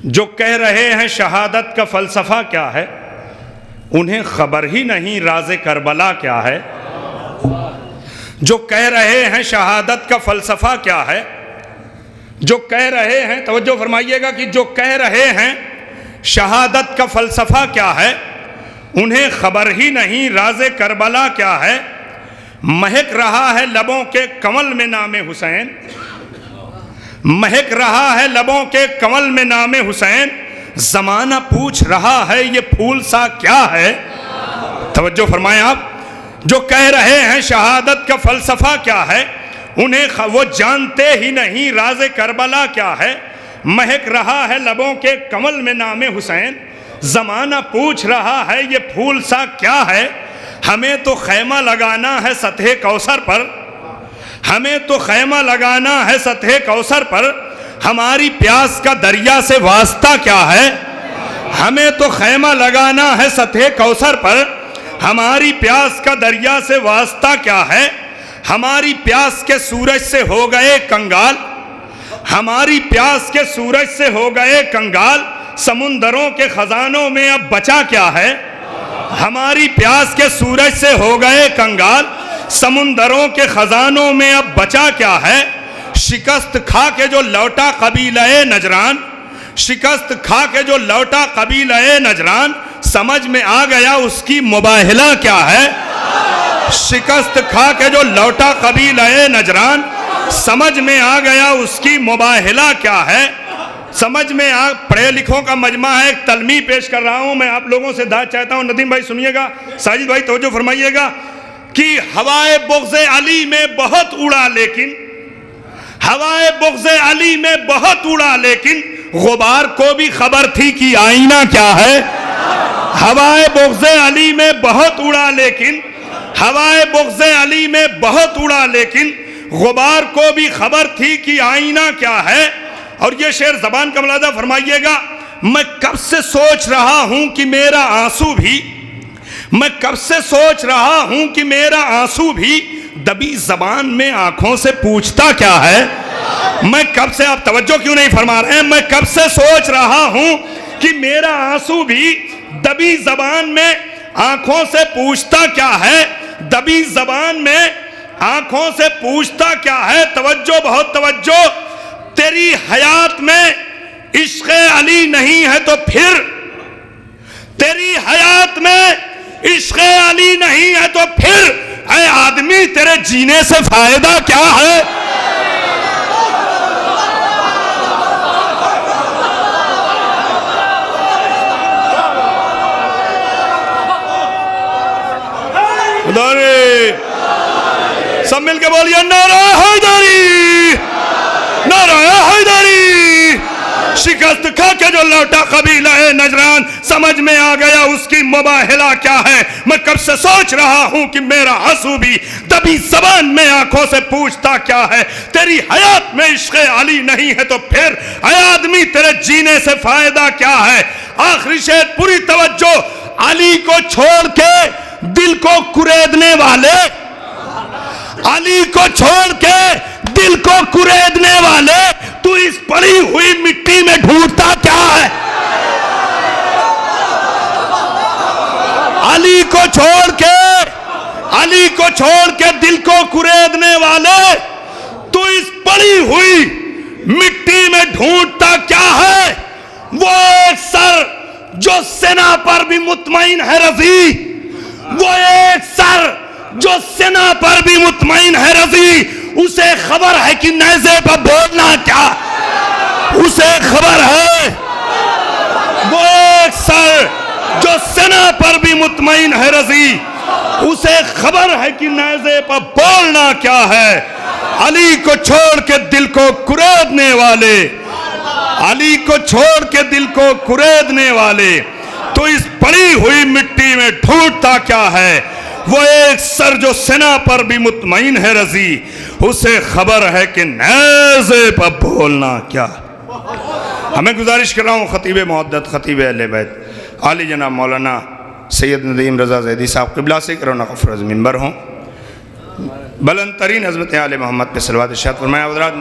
جو کہہ رہے ہیں شہادت کا فلسفہ کیا ہے، انہیں خبر ہی نہیں راز کربلا کیا ہے۔ جو کہہ رہے ہیں شہادت کا فلسفہ کیا ہے، جو کہہ رہے ہیں، توجہ فرمائیے گا، کہ جو کہہ رہے ہیں شہادت کا فلسفہ کیا ہے، انہیں خبر ہی نہیں راز کربلا کیا ہے۔ مہک رہا ہے لبوں کے کنول میں نام حسین، مہک رہا ہے لبوں کے کنول میں نام حسین، زمانہ پوچھ رہا ہے یہ پھول سا کیا ہے۔ توجہ فرمائیں آپ، جو کہہ رہے ہیں شہادت کا فلسفہ کیا ہے، انہیں وہ جانتے ہی نہیں راز کربلا کیا ہے۔ مہک رہا ہے لبوں کے کنول میں نام حسین، زمانہ پوچھ رہا ہے یہ پھول سا کیا ہے۔ ہمیں تو خیمہ لگانا ہے سطح کوثر پر، ہمیں تو خیمہ لگانا ہے سطح کوثر پر، ہماری پیاس کا دریا سے واسطہ کیا ہے۔ ہمیں تو خیمہ لگانا ہے سطح کوثر پر، ہماری پیاس کا دریا سے واسطہ کیا ہے۔ ہماری پیاس کے سورج سے ہو گئے کنگال، ہماری پیاس کے سورج سے ہو گئے کنگال، سمندروں کے خزانوں میں اب بچا کیا ہے۔ ہماری پیاس کے سورج سے ہو گئے کنگال، سمندروں کے خزانوں میں اب بچا کیا ہے۔ شکست کھا کے جو لوٹا قبیلہ نجران، شکست کھا کے جو لوٹا قبیلہ نجران، سمجھ میں آ گیا اس کی مباہلہ کیا ہے۔ شکست کھا کے جو لوٹا قبیلہ نجران، سمجھ میں آ گیا اس کی مباہلہ کیا ہے۔ سمجھ میں پڑھے لکھوں کا مجمع ہے، ایک تلمیح پیش کر رہا ہوں، میں آپ لوگوں سے دعوت چاہتا ہوں، ندیم بھائی سنیے گا، ساجد بھائی توجہ فرمائیے گا، کہ ہوائے بغض علی میں بہت اڑا لیکن، ہوائے بغض علی میں بہت اڑا لیکن، غبار کو بھی خبر تھی کہ آئینہ کیا ہے۔ ہوائے بغض علی میں بہت اڑا لیکن، ہوائے بغض علی میں بہت اڑا لیکن، غبار کو بھی خبر تھی کہ آئینہ کیا ہے۔ اور یہ شعر زبان کا ملاحظہ فرمائیے گا، میں کب سے سوچ رہا ہوں کہ میرا آنسو بھی، میں کب سے سوچ رہا ہوں کہ میرا آنسو بھی دبی زبان میں آنکھوں سے پوچھتا کیا ہے۔ میں کب سے، آپ توجہ کیوں نہیں فرما رہے ہیں، میں کب سے سوچ رہا ہوں کہ میرا آنسو بھی دبی زبان میں آنکھوں سے پوچھتا کیا ہے۔ دبی زبان میں آنکھوں سے پوچھتا کیا ہے۔ توجہ، بہت توجہ، تیری حیات میں عشق علی نہیں ہے تو پھر، تیری حیات میں عشق علی نہیں ہے تو پھر، اے آدمی تیرے جینے سے فائدہ کیا ہے۔ سب مل کے بولیے نعرہ حیدری، نعرہ حیدری۔ شکست کھا کے جو لوٹا قبیلہ نجران، سمجھ میں آ گیا اس کی مباہلہ کیا ہے۔ میں کب سے سوچ رہا ہوں کہ میرا آنسو بھی دبی زبان میں آنکھوں سے پوچھتا کیا ہے۔ تیری حیات میں عشق علی نہیں ہے تو پھر، اے آدمی تیرے جینے سے فائدہ کیا ہے۔ آخری شعر، پوری توجہ، علی کو چھوڑ کے دل کو کریدنے والے، علی کو چھوڑ کے دل کو کریدنے والے، تو اس پڑی ہوئی مٹی میں ڈھونڈتا کیا ہے۔ علی کو چھوڑ کے، علی کو چھوڑ کے دل کو کریدنے والے، تو اس پڑی ہوئی مٹی میں ڈھونڈتا کیا ہے۔ وہ ایک سر جو سنا پر بھی مطمئن ہے رضی، وہ ایک سر جو سنا پر بھی مطمئن ہے رضی، اسے خبر ہے کہ نیزے پر بولنا کیا، اسے خبر ہے۔ وہ ایک سر جو سنا پر بھی مطمئن ہے رضی، اسے خبر ہے کہ نیزے پر بولنا کیا ہے۔ علی کو چھوڑ کے دل کو کریدنے والے، علی کو چھوڑ کے دل کو کریدنے والے، تو اس پڑی ہوئی مٹی میں ڈھونڈتا کیا ہے۔ وہ ایک سر جو سنا پر بھی مطمئن ہے رضی، اسے خبر ہے کہ نیزے پر بولنا کیا۔ ہمیں گزارش کر رہا ہوں خطیب معدد، خطیب اہل بیت عالی جناب مولانا سید ندیم رضا زیدی صاحب قبلہ سے کرونا غفر از منبر ہوں، بلند ترین عظمت آل محمد پہ صلوات ارشاد فرمائے۔ حضرات